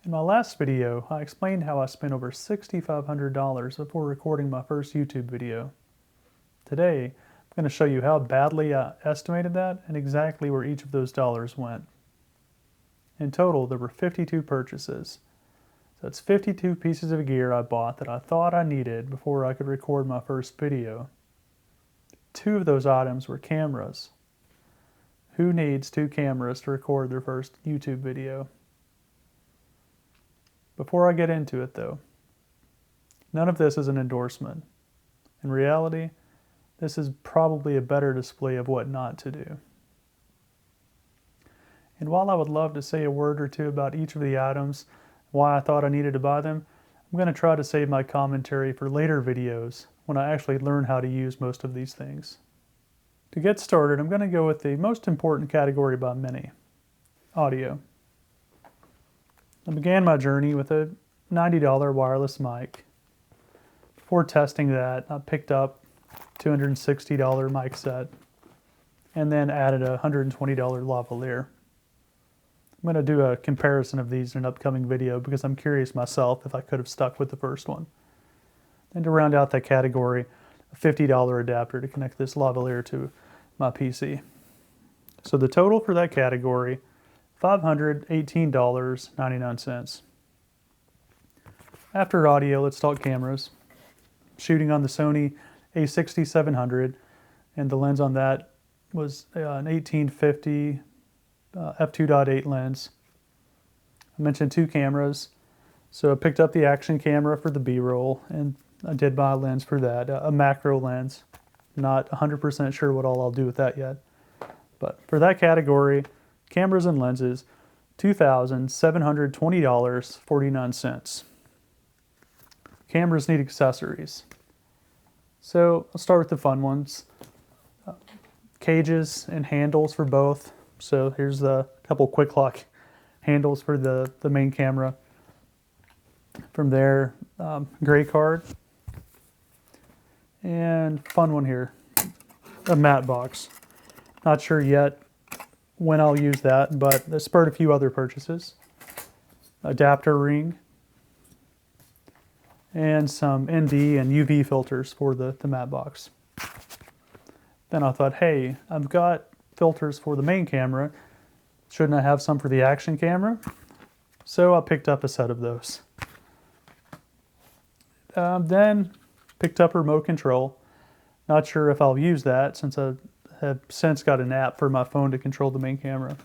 In my last video, I explained how I spent over $6,500 before recording my first YouTube video. Today, I'm going to show you how badly I estimated that and exactly where each of those dollars went. In total, there were 52 purchases. So that's 52 pieces of gear I bought that I thought I needed before I could record my first video. 2 of those items were cameras. Who needs 2 cameras to record their first YouTube video? Before I get into it though, none of this is an endorsement. In reality, this is probably a better display of what not to do. And while I would love to say a word or two about each of the items, why I thought I needed to buy them, I'm going to try to save my commentary for later videos when I actually learn how to use most of these things. To get started, I'm going to go with the most important category by many: audio. I began my journey with a $90 wireless mic. Before testing that, I picked up a $260 mic set and then added a $120 lavalier. I'm going to do a comparison of these in an upcoming video because I'm curious myself if I could have stuck with the first one. Then to round out that category, a $50 adapter to connect this lavalier to my PC. So the total for that category, $518.99. After audio, let's talk cameras. Shooting on the Sony a6700, and the lens on that was an 1850 f2.8 lens. I mentioned 2 cameras, so I picked up the action camera for the B-roll, and I did buy a lens for that, a macro lens. Not 100% sure what all I'll do with that yet. But for that category, cameras and lenses, $2,720.49. Cameras need accessories. So I'll start with the fun ones. Cages and handles for both. So here's a couple quick lock handles for the main camera. From there, gray card. And fun one here, a matte box. Not sure yet when I'll use that, but that spurred a few other purchases. Adapter ring, and some ND and UV filters for the matte box. Then I thought, hey, I've got filters for the main camera. Shouldn't I have some for the action camera? So I picked up a set of those. Then picked up a remote control. Not sure if I'll use that since I have since got an app for my phone to control the main camera.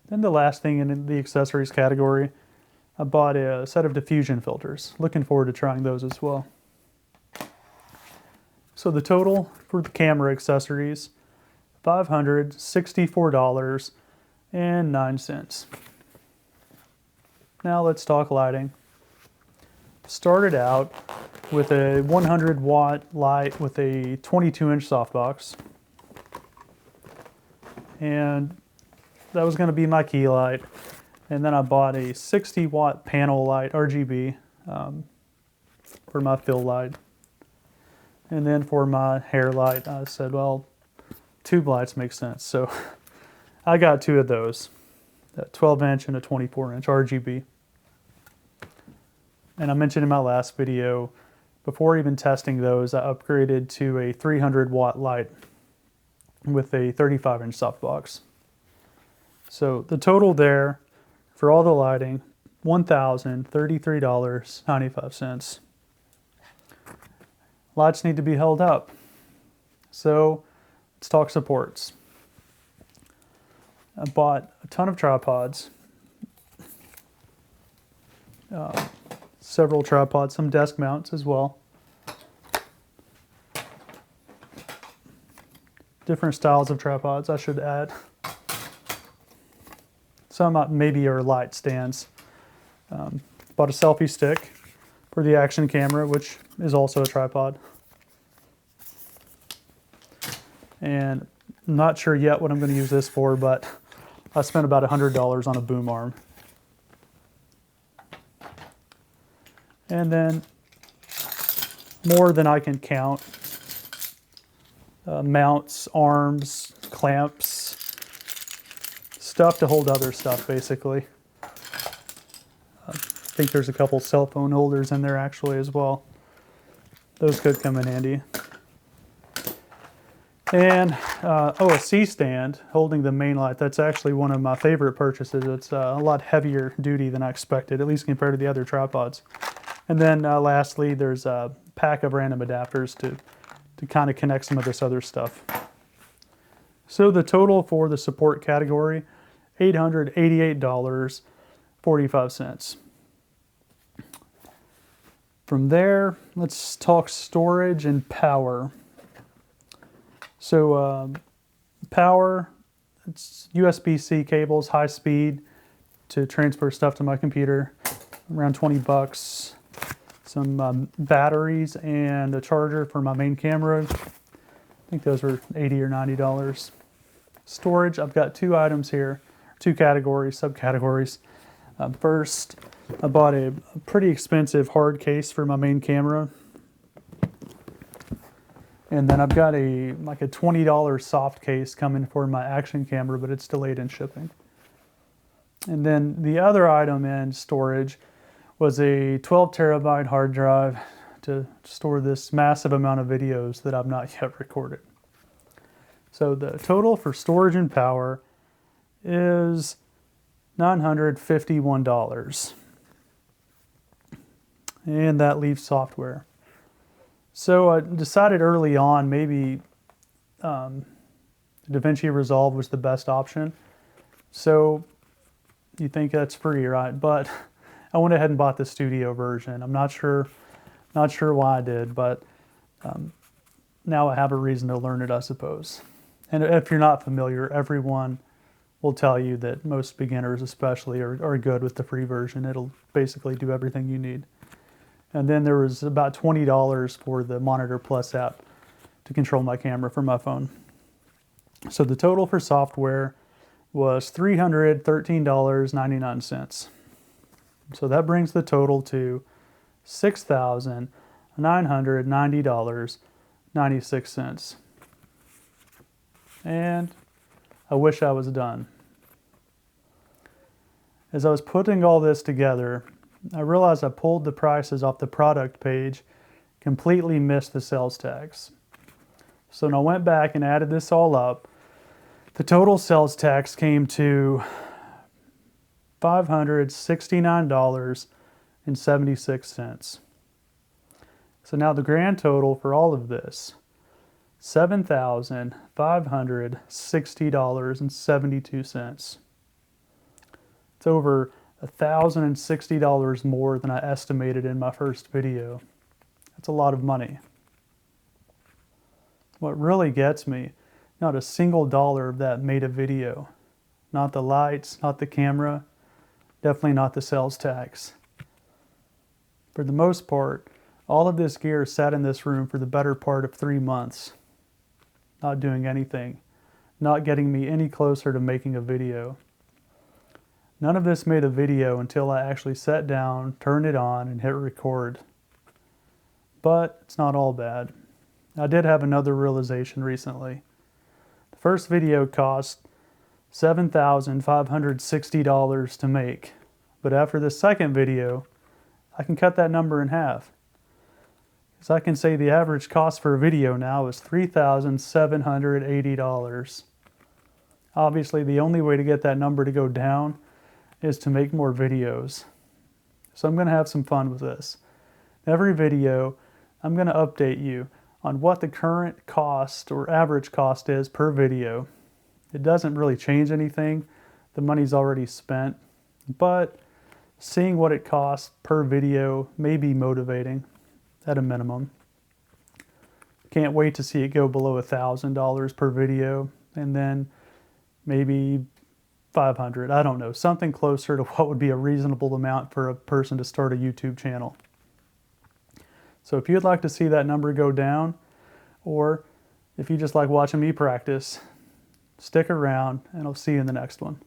Then the last thing in the accessories category, I bought a set of diffusion filters. Looking forward to trying those as well. So the total for the camera accessories, $564.09. Now let's talk lighting. Started out with a 100 watt light with a 22-inch softbox. And that was going to be my key light. And then I bought a 60 watt panel light, RGB, for my fill light. And then for my hair light, I said, well, tube lights make sense. So I got 2 of those, a 12-inch and a 24-inch RGB. And I mentioned in my last video, before even testing those, I upgraded to a 300 watt light with a 35-inch softbox. So the total there for all the lighting, $1,033.95. Lights need to be held up. So let's talk supports. I bought a ton of tripods. Several tripods, some desk mounts as well. Different styles of tripods, I should add. Some maybe are light stands. Bought a selfie stick for the action camera, which is also a tripod. And I'm not sure yet what I'm going to use this for, but I spent about $100 on a boom arm. And then more than I can count. Mounts, arms, clamps, stuff to hold other stuff basically. think there's a couple cell phone holders in there actually as well. Those could come in handy. And a C-stand holding the main light. That's actually one of my favorite purchases. It's a lot heavier duty than I expected, at least compared to the other tripods. And then lastly, there's a pack of random adapters to kind of connect some of this other stuff. So the total for the support category, $888.45. From there, let's talk storage and power. So power, it's USB-C cables, high speed to transfer stuff to my computer, around 20 bucks. Some batteries and a charger for my main camera. I think those were $80 or $90. Storage, I've got two items here, two categories, subcategories. First, I bought a pretty expensive hard case for my main camera. And then I've got like a $20 soft case coming for my action camera, but it's delayed in shipping. And then the other item in storage was a 12 terabyte hard drive to store this massive amount of videos that I've not yet recorded. So the total for storage and power is $951. And that leaves software. So I decided early on maybe DaVinci Resolve was the best option. So you think that's free, right? But I went ahead and bought the studio version. I'm not sure why I did, but now I have a reason to learn it, I suppose. And if you're not familiar, everyone will tell you that most beginners especially are good with the free version. It'll basically do everything you need. And then there was about $20 for the Monitor Plus app to control my camera from my phone. So the total for software was $313.99. So that brings the total to $6,990.96. And I wish I was done. As I was putting all this together, I realized I pulled the prices off the product page, completely missed the sales tax. So when I went back and added this all up, the total sales tax came to $569.76. So now the grand total for all of this, $7,560.72. It's over $1,060 more than I estimated in my first video. That's a lot of money. What really gets me, not a single dollar of that made a video. Not the lights, not the camera, definitely not the sales tax. For the most part, all of this gear sat in this room for the better part of 3 months. Not doing anything, not getting me any closer to making a video. None of this made a video until I actually sat down, turned it on, and hit record. But it's not all bad. I did have another realization recently. The first video cost $7,560 to make, but after the second video, I can cut that number in half. Because I can say the average cost for a video now is $3,780. Obviously, the only way to get that number to go down is to make more videos. So I'm going to have some fun with this. Every video, I'm going to update you on what the current cost or average cost is per video. It doesn't really change anything. The money's already spent, but seeing what it costs per video may be motivating at a minimum. Can't wait to see it go below $1,000 per video, and then maybe 500, I don't know, something closer to what would be a reasonable amount for a person to start a YouTube channel. So if you'd like to see that number go down, or if you just like watching me practice, stick around and I'll see you in the next one.